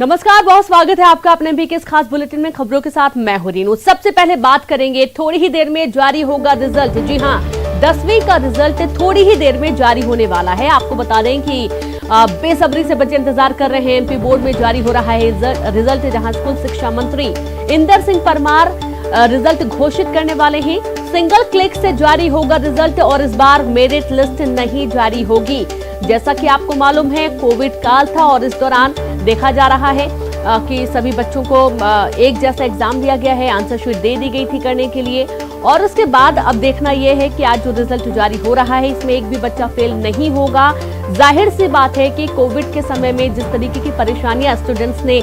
नमस्कार, बहुत स्वागत है आपका अपने एमपी के इस खास बुलेटिन में। खबरों के साथ मैं हूं रीनू। सबसे पहले बात करेंगे, थोड़ी ही देर में जारी होगा रिजल्ट। जी हां, 10वीं का रिजल्ट थोड़ी ही देर में जारी होने वाला है। आपको बता दें कि बेसब्री से बच्चे इंतजार कर रहे हैं। एमपी बोर्ड में जारी हो रहा है रिजल्ट, जहां स्कूल शिक्षा मंत्री इंदर सिंह परमार रिजल्ट घोषित करने वाले हैं। सिंगल क्लिक से जारी होगा रिजल्ट और इस बार मेरिट लिस्ट नहीं जारी होगी। जैसा कि आपको मालूम है, कोविड काल था और इस दौरान देखा जा रहा है कि सभी बच्चों को एक जैसा एग्जाम दिया गया है, आंसर शीट दे दी गई थी करने के लिए। और उसके बाद अब देखना यह है कि आज जो रिजल्ट जारी हो रहा है, इसमें एक भी बच्चा फेल नहीं होगा। जाहिर सी बात है कि कोविड के समय में जिस तरीके की परेशानियां स्टूडेंट्स ने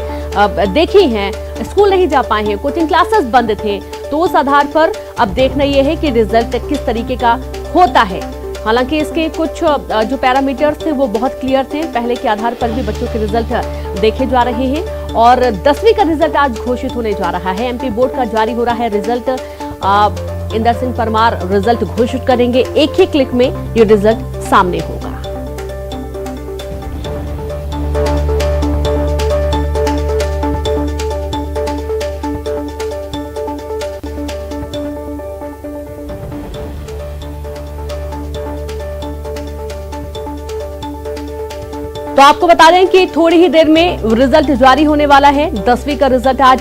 देखी हैं, स्कूल नहीं जा पाए हैं, कोचिंग क्लासेस बंद थे, तो उस आधार पर अब देखना यह है कि रिजल्ट किस तरीके का होता है। हालांकि इसके कुछ जो पैरामीटर्स थे वो बहुत क्लियर थे, पहले के आधार पर भी बच्चों के रिजल्ट देखे जा रहे हैं और 10वीं का रिजल्ट आज घोषित होने जा रहा है। एमपी बोर्ड का जारी हो रहा है रिजल्ट। इंदर सिंह परमार रिजल्ट घोषित करेंगे, एक ही क्लिक में ये रिजल्ट सामने होगा। तो आपको बता दें कि थोड़ी ही देर में रिजल्ट जारी होने वाला है। 10वीं का रिजल्ट आज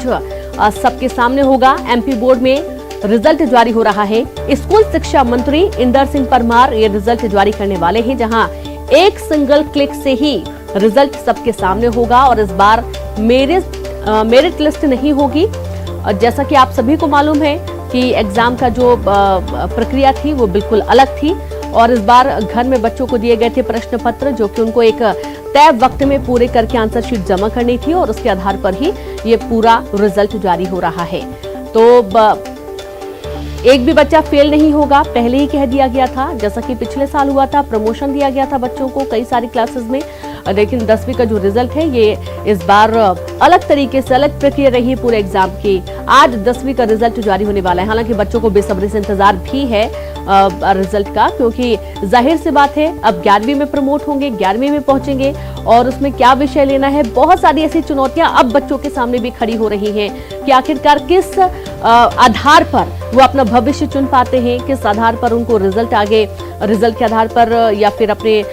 सबके सामने होगा। एमपी बोर्ड में रिजल्ट जारी हो रहा है। स्कूल शिक्षा मंत्री इंदर सिंह परमार ये रिजल्ट जारी करने वाले हैं, जहां एक सिंगल क्लिक से ही रिजल्ट सबके सामने होगा और इस बार मेरिट लिस्ट नहीं होगी। जैसा कि आप सभी को मालूम है कि एग्जाम का जो प्रक्रिया थी वो बिल्कुल अलग थी और इस बार घर में बच्चों को दिए गए थे प्रश्न पत्र, जो कि उनको एक तय वक्त में पूरे करके आंसर शीट जमा करनी थी और उसके आधार पर ही ये पूरा रिजल्ट जारी हो रहा है। तो एक भी बच्चा फेल नहीं होगा, पहले ही कह दिया गया था। जैसा कि पिछले साल हुआ था, प्रमोशन दिया गया था बच्चों को कई सारी क्लासेस में, लेकिन 10वीं का जो रिजल्ट है ये इस बार अलग तरीके से अलग प्रक्रिया रही है पूरे एग्जाम की। आज 10वीं का रिजल्ट जारी होने वाला है। हालांकि बच्चों को बेसब्री से इंतजार भी है रिजल्ट का, क्योंकि जाहिर सी बात है अब 11वीं में प्रमोट होंगे, 11वीं में पहुंचेंगे और उसमें क्या विषय लेना है। बहुत सारी ऐसी चुनौतियां अब बच्चों के सामने भी खड़ी हो रही हैं कि आखिरकार किस आधार पर वो अपना भविष्य चुन पाते हैं, किस आधार पर उनको रिजल्ट के आधार पर या फिर अपने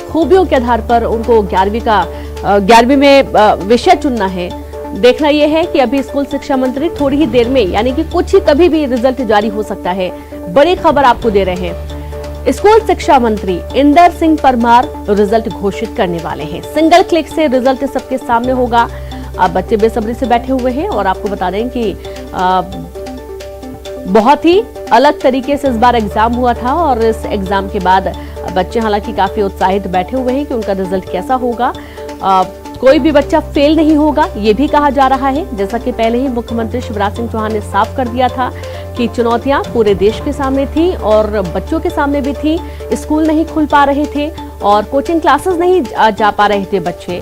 खूबियों के आधार पर उनको 11वीं में विषय चुनना है। देखना यह है कि अभी स्कूल शिक्षा मंत्री थोड़ी ही देर में, यानी कि कुछ ही कभी भी रिजल्ट जारी हो सकता है। बड़ी खबर आपको दे रहे हैं, स्कूल शिक्षा मंत्री इंदर सिंह परमार रिजल्ट घोषित करने वाले हैं। सिंगल क्लिक से रिजल्ट सबके सामने होगा। अब बच्चे बेसब्री से बैठे हुए हैं और आपको बता दें कि बहुत ही अलग तरीके से इस बार एग्जाम हुआ था और इस एग्जाम के बाद बच्चे हालांकि काफी उत्साहित बैठे हुए हैं कि उनका रिजल्ट कैसा होगा। कोई भी बच्चा फेल नहीं होगा, ये भी कहा जा रहा है। जैसा कि पहले ही मुख्यमंत्री शिवराज सिंह चौहान ने साफ कर दिया था कि चुनौतियां पूरे देश के सामने थी और बच्चों के सामने भी थी। स्कूल नहीं खुल पा रहे थे और कोचिंग क्लासेस नहीं जा पा रहे थे बच्चे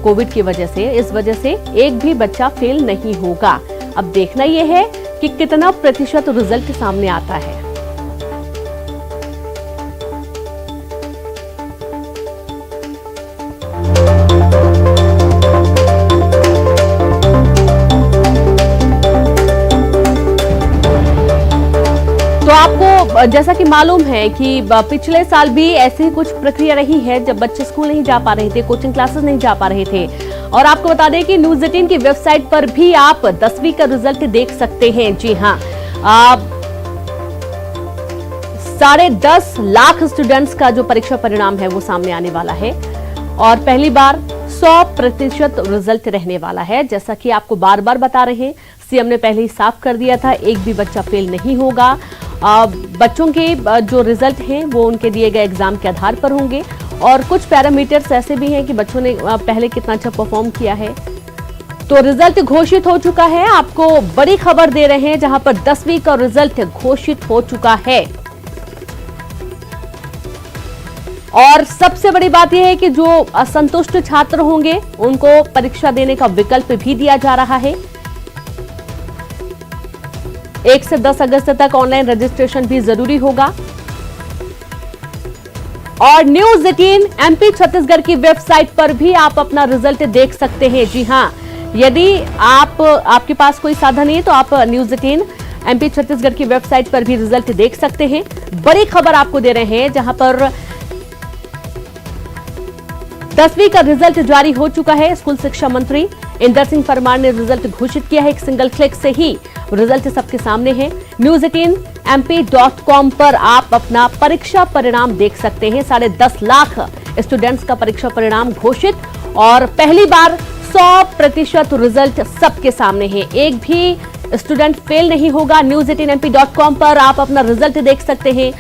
कोविड की वजह से। इस वजह से एक भी बच्चा फेल नहीं होगा। अब देखना यह है कि कितना प्रतिशत रिजल्ट सामने आता है। आपको जैसा कि मालूम है कि पिछले साल भी ऐसी कुछ प्रक्रिया रही है जब बच्चे स्कूल नहीं जा पा रहे थे, कोचिंग क्लासेस नहीं जा पा रहे थे। और आपको बता दें कि न्यूज 18 की वेबसाइट पर भी आप 10वीं का रिजल्ट देख सकते हैं। जी हां, 10.5 लाख स्टूडेंट्स का जो परीक्षा परिणाम है वो सामने आने वाला है और पहली बार 100% रिजल्ट रहने वाला है। जैसा कि आपको बार बार बता रहे हैं, सीएम ने पहले ही साफ कर दिया था, एक भी बच्चा फेल नहीं होगा। बच्चों के जो रिजल्ट हैं वो उनके दिए गए एग्जाम के आधार पर होंगे और कुछ पैरामीटर्स ऐसे भी हैं कि बच्चों ने पहले कितना अच्छा परफॉर्म किया है। तो रिजल्ट घोषित हो चुका है। आपको बड़ी खबर दे रहे हैं, जहां पर 10वीं का रिजल्ट घोषित हो चुका है और सबसे बड़ी बात यह है कि जो असंतुष्ट छात्र होंगे उनको परीक्षा देने का विकल्प भी दिया जा रहा है। 1 से 10 अगस्त तक ऑनलाइन रजिस्ट्रेशन भी जरूरी होगा। और न्यूज 18 एमपी छत्तीसगढ़ की वेबसाइट पर भी आप अपना रिजल्ट देख सकते हैं। जी हां, यदि आपके पास कोई साधन नहीं है तो आप न्यूज 18 एमपी छत्तीसगढ़ की वेबसाइट पर भी रिजल्ट देख सकते हैं। बड़ी खबर आपको दे रहे हैं, जहां पर 10वीं का रिजल्ट जारी हो चुका है। स्कूल शिक्षा मंत्री इंदर सिंह परमार ने रिजल्ट घोषित किया है। एक सिंगल क्लिक से ही रिजल्ट सबके सामने है। news18mp.com पर आप अपना परीक्षा परिणाम देख सकते हैं। 10.5 लाख स्टूडेंट्स का परीक्षा परिणाम घोषित और पहली बार 100% रिजल्ट सबके सामने है। एक भी स्टूडेंट फेल नहीं होगा। news18mp.com पर आप अपना रिजल्ट देख सकते हैं,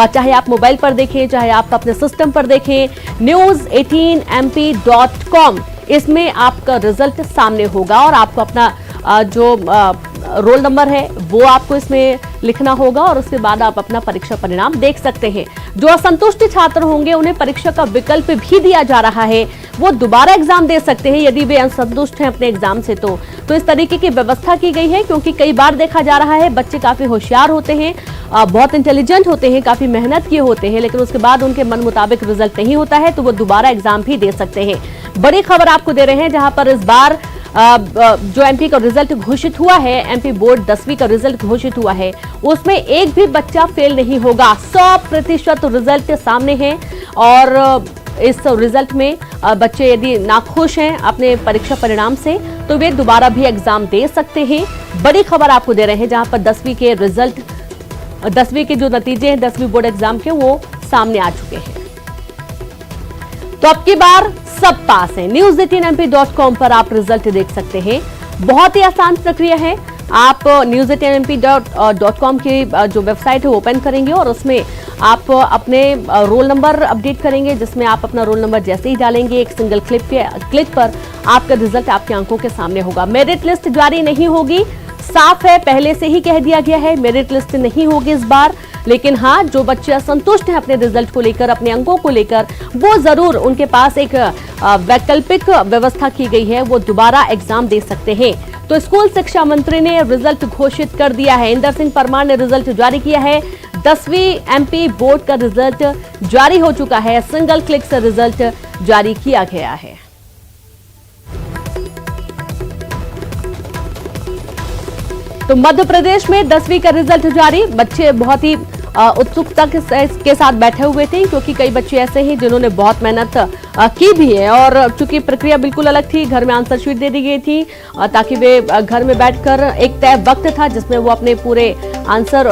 चाहे आप मोबाइल पर देखें, चाहे आप अपने सिस्टम पर देखें। news18mp.com इसमें आपका रिजल्ट सामने होगा और आपको अपना जो रोल नंबर है वो आपको इसमें लिखना होगा और उसके बाद आप अपना परीक्षा परिणाम देख सकते हैं। जो असंतुष्ट छात्र होंगे उन्हें परीक्षा का विकल्प भी दिया जा रहा है, वो दोबारा एग्जाम दे सकते हैं यदि वे असंतुष्ट हैं अपने एग्जाम से। तो इस तरीके की व्यवस्था की गई है, क्योंकि कई बार देखा जा रहा है बच्चे काफी होशियार होते हैं, बहुत इंटेलिजेंट होते हैं, काफी मेहनत किए होते हैं, लेकिन उसके बाद उनके मन मुताबिक रिजल्ट नहीं होता है तो वो दोबारा एग्जाम भी दे सकते हैं। बड़ी खबर आपको दे रहे हैं, जहां पर इस बार जो एमपी का रिजल्ट घोषित हुआ है, एमपी बोर्ड 10वीं का रिजल्ट घोषित हुआ है, उसमें एक भी बच्चा फेल नहीं होगा। 100% रिजल्ट सामने है और इस रिजल्ट में बच्चे यदि नाखुश हैं अपने परीक्षा परिणाम से तो वे दोबारा भी एग्जाम दे सकते हैं। बड़ी खबर आपको दे रहे हैं, जहां पर 10वीं के रिजल्ट, 10वीं के जो नतीजे हैं 10वीं बोर्ड एग्जाम के, वो सामने आ चुके हैं। तो अब की बार सब पास है। news18mp.com पर आप रिजल्ट देख सकते हैं। बहुत ही आसान प्रक्रिया है। आप news18mp.com की जो वेबसाइट है वो ओपन करेंगे और उसमें आप अपने रोल नंबर अपडेट करेंगे, जिसमें आप अपना रोल नंबर जैसे ही डालेंगे एक सिंगल क्लिक पर आपका रिजल्ट आपकी आंखों के सामने होगा। मेरिट लिस्ट जारी नहीं होगी, साफ है, पहले से ही कह दिया गया है मेरिट लिस्ट नहीं होगी इस बार। लेकिन हाँ, जो बच्चे असंतुष्ट हैं अपने रिजल्ट को लेकर, अपने अंकों को लेकर, वो जरूर, उनके पास एक वैकल्पिक व्यवस्था की गई है, वो दोबारा एग्जाम दे सकते हैं। तो स्कूल शिक्षा मंत्री ने रिजल्ट घोषित कर दिया है। इंदर सिंह परमार ने रिजल्ट जारी किया है। 10वीं एमपी बोर्ड का रिजल्ट जारी हो चुका है। सिंगल क्लिक से रिजल्ट जारी किया गया है। तो मध्य प्रदेश में 10वीं का रिजल्ट जारी। बच्चे बहुत ही उत्सुकता के साथ बैठे हुए थे, क्योंकि कई बच्चे ऐसे हैं जिन्होंने बहुत मेहनत की भी है और चूंकि प्रक्रिया बिल्कुल अलग थी, घर में आंसर शीट दे दी गई थी ताकि वे घर में बैठकर, एक तय वक्त था जिसमें वो अपने पूरे आंसर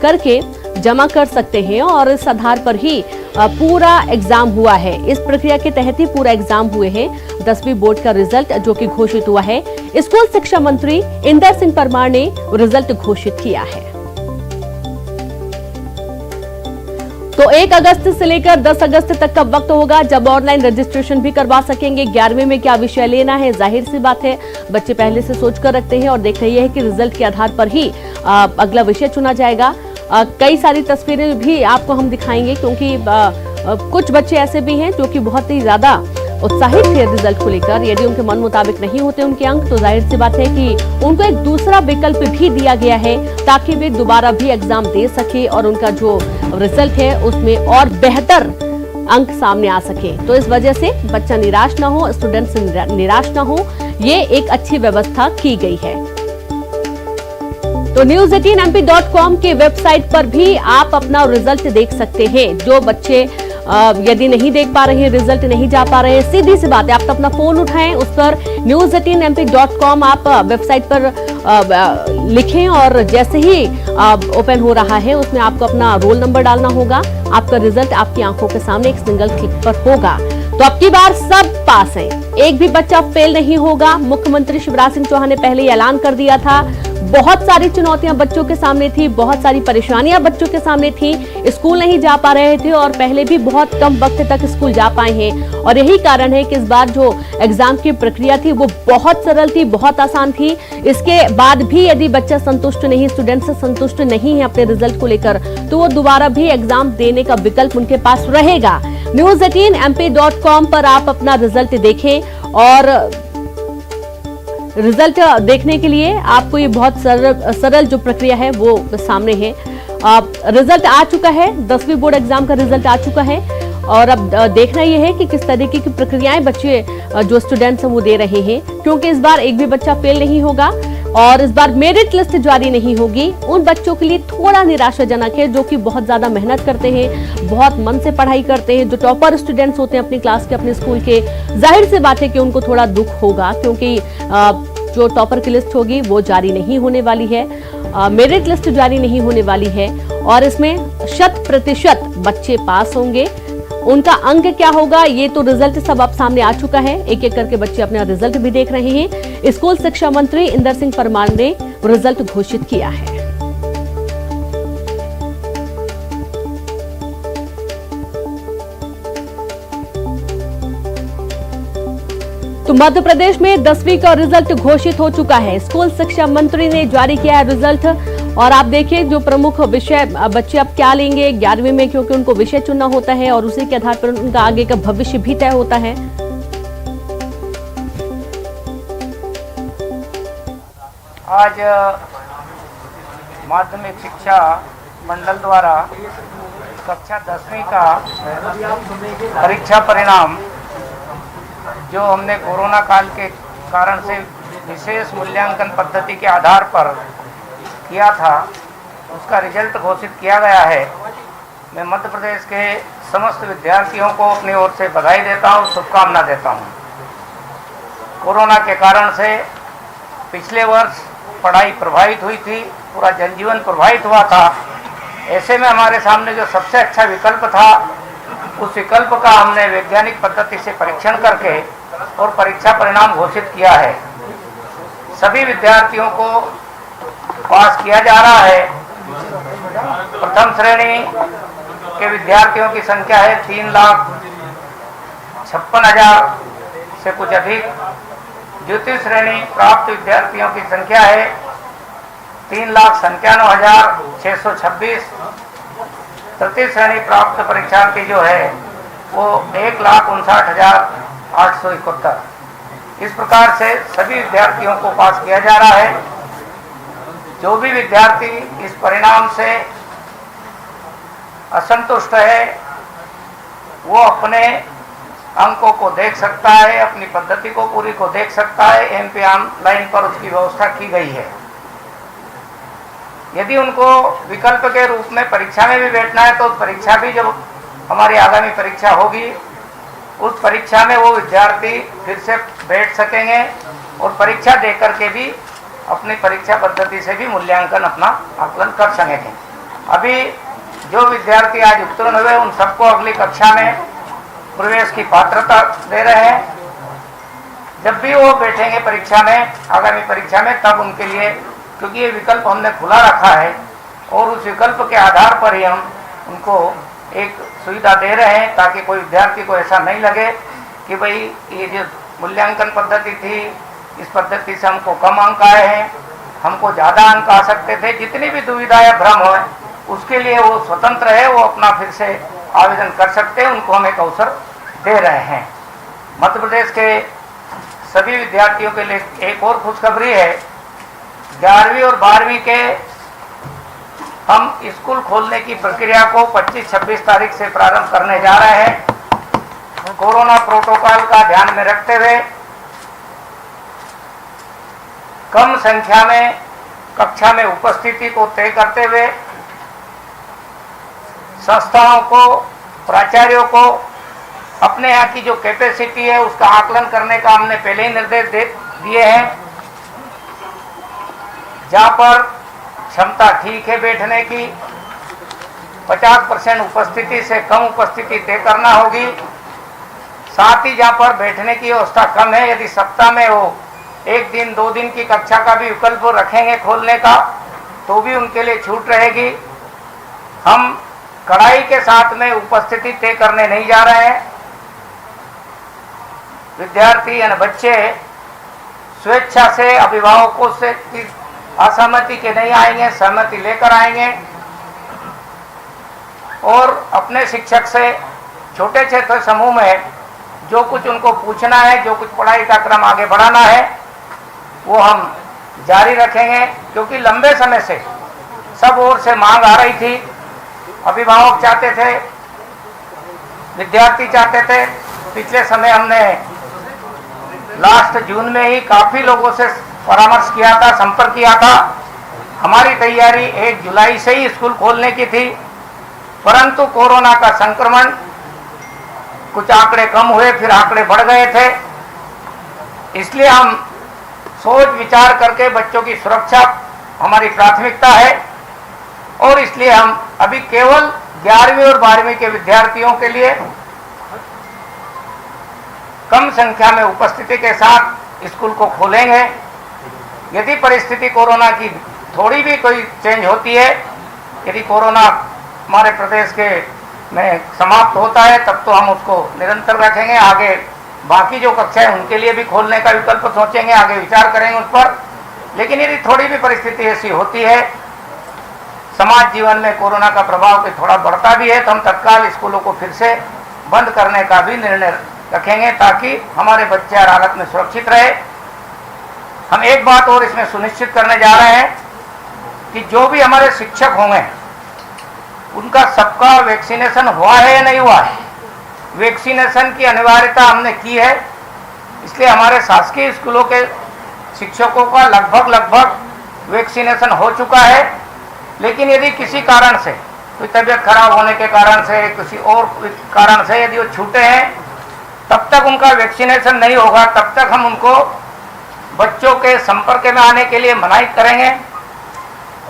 करके जमा कर सकते हैं और इस आधार पर ही पूरा एग्जाम हुआ है। इस प्रक्रिया के तहत ही पूरा एग्जाम हुए हैं। 10वीं बोर्ड का रिजल्ट जो कि घोषित हुआ है, स्कूल शिक्षा मंत्री इंदर सिंह परमार ने रिजल्ट घोषित किया है। तो 1 अगस्त से लेकर 10 अगस्त तक का वक्त होगा जब ऑनलाइन रजिस्ट्रेशन भी करवा सकेंगे। 11वीं में क्या विषय लेना है, जाहिर सी बात है बच्चे पहले से सोच कर रखते हैं और देख रही है कि रिजल्ट के आधार पर ही अगला विषय चुना जाएगा। कई सारी तस्वीरें भी आपको हम दिखाएंगे, क्योंकि कुछ बच्चे ऐसे भी हैं जो कि बहुत ही ज्यादा उत्साहित थे रिजल्ट को लेकर। यदि उनके मन मुताबिक नहीं होते उनके अंक, तो जाहिर सी बात है कि उनको एक दूसरा विकल्प भी दिया गया है ताकि वे दोबारा भी एग्जाम दे सके और उनका जो रिजल्ट है उसमें और बेहतर अंक सामने आ सके। तो इस वजह से बच्चा निराश ना हो, स्टूडेंट्स निराश ना हो, ये एक अच्छी व्यवस्था की गई है। तो news18mp.com की वेबसाइट पर भी आप अपना रिजल्ट देख सकते हैं। जो बच्चे यदि नहीं देख पा रहे हैं, रिजल्ट नहीं जा पा रहे हैं, सीधी सी बात है, आप अपना फोन उठाएं, उस पर news18mp.com आप वेबसाइट पर लिखें और जैसे ही ओपन हो रहा है उसमें आपको अपना रोल नंबर डालना होगा। आपका रिजल्ट आपकी आंखों के सामने एक सिंगल क्लिक पर होगा। तो अब की बार सब पास हैं, एक भी बच्चा फेल नहीं होगा। मुख्यमंत्री शिवराज सिंह चौहान ने पहले ही ऐलान कर दिया था। बहुत सारी चुनौतियां बच्चों के सामने थी, बहुत सारी परेशानियां बच्चों के सामने थी, स्कूल नहीं जा पा रहे थे और पहले भी बहुत कम वक्त तक स्कूल जा पाए हैं। और यही कारण है कि इस बार जो एग्जाम की प्रक्रिया थी वो बहुत सरल थी, बहुत आसान थी। इसके बाद भी यदि बच्चा संतुष्ट नहीं, स्टूडेंट से संतुष्ट नहीं है अपने रिजल्ट को लेकर, तो वो दोबारा भी एग्जाम देने का विकल्प उनके पास रहेगा। news18mp.com पर आप अपना रिजल्ट देखें और रिजल्ट देखने के लिए आपको ये बहुत सरल जो प्रक्रिया है वो सामने है। रिजल्ट आ चुका है, 10वीं बोर्ड एग्जाम का रिजल्ट आ चुका है और अब देखना यह है कि किस तरीके की प्रक्रियाएं बच्चे जो स्टूडेंट्स हैं वो दे रहे हैं, क्योंकि इस बार एक भी बच्चा फेल नहीं होगा और इस बार मेरिट लिस्ट जारी नहीं होगी। उन बच्चों के लिए थोड़ा निराशाजनक है जो कि बहुत ज्यादा मेहनत करते हैं, बहुत मन से पढ़ाई करते हैं, जो टॉपर स्टूडेंट्स होते हैं अपनी क्लास के, अपने स्कूल के। जाहिर सी बात है कि उनको थोड़ा दुख होगा, क्योंकि जो टॉपर की लिस्ट होगी वो जारी नहीं होने वाली है, मेरिट लिस्ट जारी नहीं होने वाली है और इसमें 100% बच्चे पास होंगे। उनका अंक क्या होगा ये तो रिजल्ट सब अब सामने आ चुका है, एक एक करके बच्चे अपना रिजल्ट भी देख रहे हैं। स्कूल शिक्षा मंत्री इंदर सिंह परमार ने रिजल्ट घोषित किया है। तो मध्य प्रदेश में 10वीं का रिजल्ट घोषित हो चुका है। स्कूल शिक्षा मंत्री ने जारी किया है रिजल्ट और आप देखिए जो प्रमुख विषय बच्चे अब क्या लेंगे 11वीं में, क्योंकि उनको विषय चुनना होता है और उसी के आधार पर उनका आगे का भविष्य भी तय होता है। आज माध्यमिक शिक्षा मंडल द्वारा कक्षा 10वीं का परीक्षा परिणाम जो हमने कोरोना काल के कारण से विशेष मूल्यांकन पद्धति के आधार पर किया था, उसका रिजल्ट घोषित किया गया है। मैं मध्य प्रदेश के समस्त विद्यार्थियों को अपनी ओर से बधाई देता हूँ, शुभकामना देता हूँ। कोरोना के कारण से पिछले वर्ष पढ़ाई प्रभावित हुई थी, पूरा जनजीवन प्रभावित हुआ था। ऐसे में हमारे सामने जो सबसे अच्छा विकल्प था, उस विकल्प का हमने वैज्ञानिक पद्धति से परीक्षण करके और परीक्षा परिणाम घोषित किया है। सभी विद्यार्थियों को पास किया जा रहा है। प्रथम श्रेणी के विद्यार्थियों की संख्या है 3,56,000 से कुछ अधिक। द्वितीय श्रेणी प्राप्त विद्यार्थियों की संख्या है 3,97,626। तृतीय श्रेणी प्राप्त परीक्षार्थी जो है वो 1,59,871। इस प्रकार से सभी विद्यार्थियों को पास किया जा रहा है। जो भी विद्यार्थी इस परिणाम से असंतुष्ट है वो अपने अंकों को देख सकता है, अपनी पद्धति को पूरी को देख सकता है। एमपी ऑनलाइन पर उसकी व्यवस्था की गई है। यदि उनको विकल्प के रूप में परीक्षा में भी बैठना है तो परीक्षा भी जब हमारी आगामी परीक्षा होगी उस परीक्षा में वो विद्यार्थी फिर से बैठ सकेंगे और परीक्षा देकर के भी अपनी परीक्षा पद्धति से भी मूल्यांकन अपना आकलन कर सकेंगे। अभी जो विद्यार्थी आज उत्तीर्ण हुए उन सबको अगली कक्षा में प्रवेश की पात्रता दे रहे हैं। जब भी वो बैठेंगे परीक्षा में, आगामी परीक्षा में, तब उनके लिए, क्योंकि ये विकल्प हमने खुला रखा है और उस विकल्प के आधार पर ही हम उनको एक सुविधा दे रहे हैं, ताकि कोई विद्यार्थी को ऐसा नहीं लगे कि भाई ये जो मूल्यांकन पद्धति थी इस पद्धति से हमको कम अंक आए हैं, हमको ज़्यादा अंक आ सकते थे। जितनी भी दुविधा या भ्रम हो उसके लिए वो स्वतंत्र है, वो अपना फिर से आवेदन कर सकते हैं। उनको हम एक अवसर दे रहे हैं। मध्य प्रदेश के सभी विद्यार्थियों के लिए एक और खुशखबरी है। 11वीं और 12वीं के हम स्कूल खोलने की प्रक्रिया को 25-26 तारीख से प्रारंभ करने जा रहे हैं। कोरोना प्रोटोकॉल का ध्यान में रखते हुए कम संख्या में कक्षा में उपस्थिति को तय करते हुए संस्थाओं को, प्राचार्यों को अपने यहाँ की जो कैपेसिटी है उसका आकलन करने का हमने पहले ही निर्देश दिए हैं। जहाँ पर क्षमता ठीक है बैठने की, 50% उपस्थिति से कम उपस्थिति तय करना होगी। साथ ही जहाँ पर बैठने की व्यवस्था कम है, यदि सप्ताह में वो 1 दिन 2 दिन की कक्षा का भी विकल्प रखेंगे खोलने का तो भी उनके लिए छूट रहेगी। हम कड़ाई के साथ में उपस्थिति तय करने नहीं जा रहे हैं। विद्यार्थी यानी बच्चे स्वेच्छा से अभिभावकों से असहमति के नहीं आएंगे, सहमति लेकर आएंगे और अपने शिक्षक से छोटे छोटे समूह में जो कुछ उनको पूछना है, जो कुछ पढ़ाई का क्रम आगे बढ़ाना है वो हम जारी रखेंगे। क्योंकि लंबे समय से सब ओर से मांग आ रही थी, अभिभावक चाहते थे विद्यार्थी चाहते थे। पिछले समय हमने लास्ट जून में ही काफ़ी लोगों से परामर्श किया था, संपर्क किया था। हमारी तैयारी 1 जुलाई से ही स्कूल खोलने की थी, परंतु कोरोना का संक्रमण, कुछ आंकड़े कम हुए, फिर आंकड़े बढ़ गए थे। इसलिए हम सोच विचार करके बच्चों की सुरक्षा हमारी प्राथमिकता है और इसलिए हम अभी केवल 11वीं और 12वीं के विद्यार्थियों के लिए कम संख्या में उपस्थिति के साथ स्कूल को खोलेंगे। यदि परिस्थिति कोरोना की थोड़ी भी कोई चेंज होती है, यदि कोरोना हमारे प्रदेश के में समाप्त होता है, तब तो हम उसको निरंतर रखेंगे। आगे बाकी जो कक्षाएं उनके लिए भी खोलने का विकल्प सोचेंगे, आगे विचार करेंगे उस पर। लेकिन यदि थोड़ी भी परिस्थिति ऐसी होती है, समाज जीवन में कोरोना का प्रभाव थोड़ा बढ़ता भी है, तो हम तत्काल स्कूलों को फिर से बंद करने का भी निर्णय रखेंगे ताकि हमारे बच्चे हर हालत में सुरक्षित रहे। हम एक बात और इसमें सुनिश्चित करने जा रहे हैं कि जो भी हमारे शिक्षक होंगे उनका सबका वैक्सीनेशन हुआ है या नहीं हुआ है। वैक्सीनेशन की अनिवार्यता हमने की है, इसलिए हमारे शासकीय स्कूलों के शिक्षकों का लगभग वैक्सीनेशन हो चुका है। लेकिन यदि किसी कारण से, कोई तबीयत खराब होने के कारण से, किसी और कारण से यदि वो छूटे हैं, तब तक उनका वैक्सीनेशन नहीं होगा, तब तक हम उनको बच्चों के संपर्क में आने के लिए मनाही करेंगे,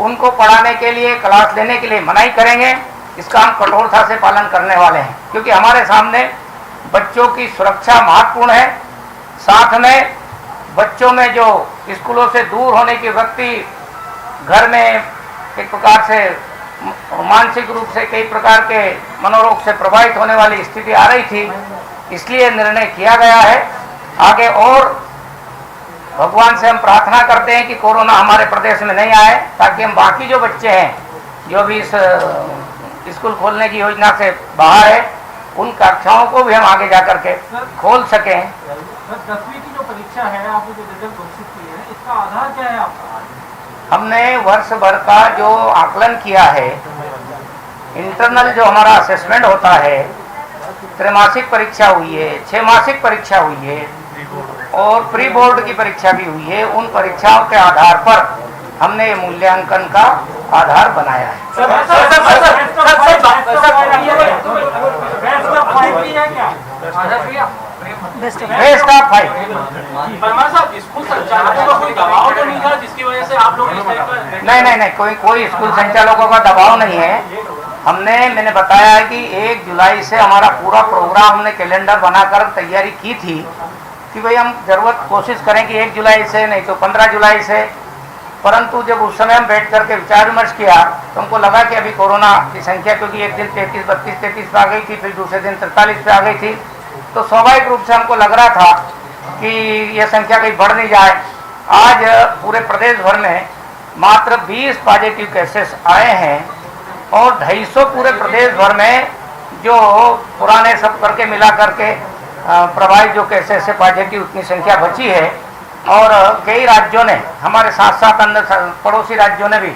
उनको पढ़ाने के लिए, क्लास लेने के लिए मनाही करेंगे। इसका हम कठोरता से पालन करने वाले हैं, क्योंकि हमारे सामने बच्चों की सुरक्षा महत्वपूर्ण है। साथ में बच्चों में जो स्कूलों से दूर होने की वृत्ति, घर में एक प्रकार से मानसिक रूप से कई प्रकार के मनोरोग से प्रभावित होने वाली स्थिति आ रही थी, इसलिए निर्णय किया गया है। आगे और भगवान से हम प्रार्थना करते हैं कि कोरोना हमारे प्रदेश में नहीं आए, ताकि हम बाकी जो बच्चे हैं जो भी इस स्कूल खोलने की योजना से बाहर है, उन कक्षाओं को भी हम आगे जाकर के खोल सकें। 10वीं की जो परीक्षा है, आपने जो रिजल्ट घोषित की है, इसका आधार क्या है आपका? हमने वर्ष भर का जो आकलन किया है, इंटरनल जो हमारा असेसमेंट होता है, त्रैमासिक परीक्षा हुई है, 6 मासिक परीक्षा हुई है और प्री बोर्ड की परीक्षा भी हुई है। उन परीक्षाओं के आधार पर हमने मूल्यांकन का आधार बनाया है। Best of 5। स्कूल संचालकों का कोई दबाव तो नहीं था जिसकी वजह से आप लोग नहीं, कोई स्कूल संचालकों का दबाव नहीं है। मैंने बताया है कि 1 जुलाई से हमारा पूरा प्रोग्राम हमने कैलेंडर बनाकर तैयारी की थी कि भाई हम जरूरत कोशिश करें कि 1 जुलाई से, नहीं तो 15 जुलाई से। परंतु जब उस समय हम बैठ करके विचार विमर्श किया तो हमको लगा कि अभी कोरोना की संख्या, क्योंकि एक दिन 33 पे आ गई थी, फिर दूसरे दिन 43 पे आ गई थी, तो स्वाभाविक रूप से हमको लग रहा था कि यह संख्या कहीं बढ़ नहीं जाए। आज पूरे प्रदेश भर में मात्र 20 पॉजिटिव केसेस आए हैं और 250 पूरे प्रदेश भर में जो पुराने सब करके मिला करके प्रभावित जो केसेस से पॉजिटिव उतनी संख्या बची है। और कई राज्यों ने, हमारे साथ साथ अन्य पड़ोसी राज्यों ने भी,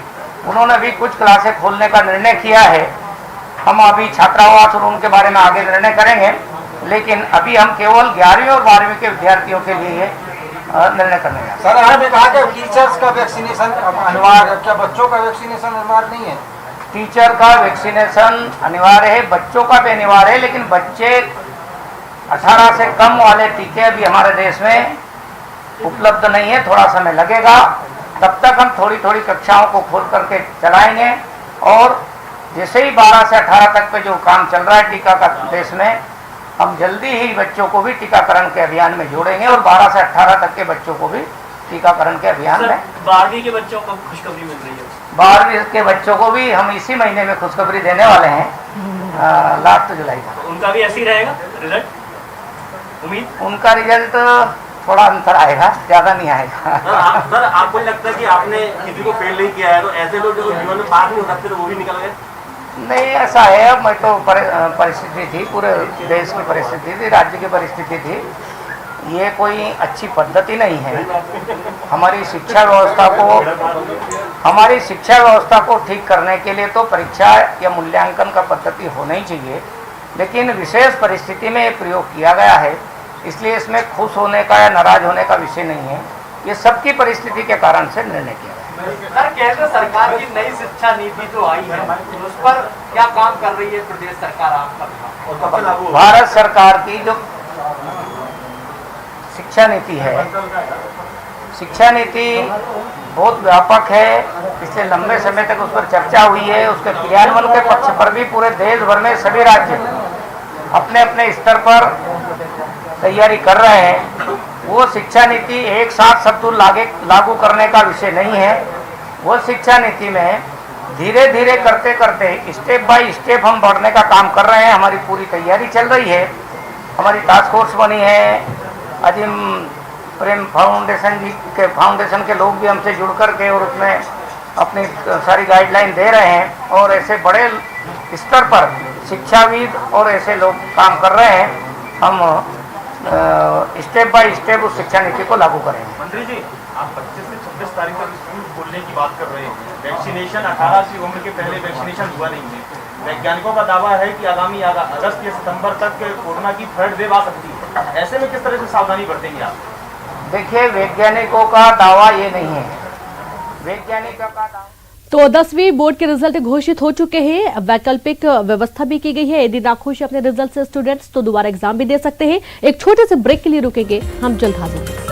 उन्होंने भी कुछ क्लासें खोलने का निर्णय किया है। हम अभी छात्रावास और उनके बारे में आगे निर्णय करेंगे, लेकिन अभी हम केवल 11वीं और 12वीं के विद्यार्थियों के लिए निर्णय करने हैं। सर, आपने कहा कि टीचर्स का वैक्सीनेशन अनिवार्य, क्या बच्चों का वैक्सीनेशन अनिवार्य नहीं है? टीचर का वैक्सीनेशन अनिवार्य है, बच्चों का भी अनिवार्य है, लेकिन बच्चे 18 से कम वाले टीके अभी हमारे देश में उपलब्ध नहीं है, थोड़ा समय लगेगा। तब तक हम थोड़ी थोड़ी कक्षाओं को खोल करके चलाएंगे और जैसे ही 12 से 18 तक पे जो काम चल रहा है टीका का देश में, हम जल्दी ही बच्चों को भी टीकाकरण के अभियान में जोड़ेंगे और 12 से 18 तक के बच्चों को भी टीकाकरण के अभियान में। 12वीं के बच्चों को खुशखबरी मिल रही है। 12वीं के बच्चों को भी हम इसी महीने में खुशखबरी देने वाले हैं, लास्ट जुलाई का। उनका भी ऐसी रहेगा रिजल्ट, उम्मीद? उनका रिजल्ट थोड़ा अंतर आएगा, ज्यादा नहीं आएगा। सर, आपको लगता है कि आपने किसी को फेल नहीं किया है, तो ऐसे लोग जो जीवन में पास नहीं हो सकते, तो वो भी निकल गए? नहीं, ऐसा है। मैं तो परिस्थिति थी, पूरे देश की परिस्थिति थी, राज्य की परिस्थिति थी। ये कोई अच्छी पद्धति नहीं है। हमारी शिक्षा व्यवस्था को ठीक करने के लिए तो परीक्षा या मूल्यांकन का पद्धति होना ही चाहिए। लेकिन विशेष परिस्थिति में ये प्रयोग किया गया है, इसलिए इसमें खुश होने का या नाराज होने का विषय नहीं है। ये सबकी परिस्थिति के कारण से निर्णय किया गया। सर, केंद्र सरकार की नई शिक्षा नीति जो आई है उस पर क्या काम कर रही है प्रदेश सरकार आपका? भारत सरकार की जो शिक्षा नीति है, शिक्षा नीति बहुत व्यापक है, पिछले लंबे समय तक उस पर चर्चा हुई है। उसके क्रियान्वयन के पक्ष पर भी पूरे देश भर में सभी राज्य अपने अपने स्तर पर तैयारी कर रहे हैं। वो शिक्षा नीति एक साथ सब लागू करने का विषय नहीं है। वो शिक्षा नीति में धीरे धीरे करते करते स्टेप बाय स्टेप हम बढ़ने का काम कर रहे हैं। हमारी पूरी तैयारी चल रही है। हमारी टास्क फोर्स बनी है, अजीम प्रेम फाउंडेशन के लोग भी हमसे जुड़ करके और उसमें अपनी सारी गाइडलाइन दे रहे हैं। और ऐसे बड़े स्तर पर शिक्षाविद और ऐसे लोग काम कर रहे हैं। हम स्टेप बाय स्टेप उस शिक्षा नीति को लागू करेंगे। मंत्री जी, आप 25 से 26 तारीख तक स्कूल खोलने की बात कर रहे हैं। वैक्सीनेशन 18 की उम्र के पहले वैक्सीनेशन हुआ नहीं है। वैज्ञानिकों का दावा है कि आगामी अगस्त या सितंबर तक कोरोना की थर्ड वेव आ सकती है। ऐसे में किस तरह से सावधानी बरतेंगे आप? देखिए, वैज्ञानिकों का दावा ये नहीं है। वैज्ञानिकों का दावा तो 10वीं बोर्ड के रिजल्ट घोषित हो चुके हैं। वैकल्पिक व्यवस्था भी की गई है। यदि नाखुश है अपने रिजल्ट से स्टूडेंट्स तो दोबारा एग्जाम भी दे सकते हैं। एक छोटे से ब्रेक के लिए रुकेंगे, हम जल्द हाजिर होंगे।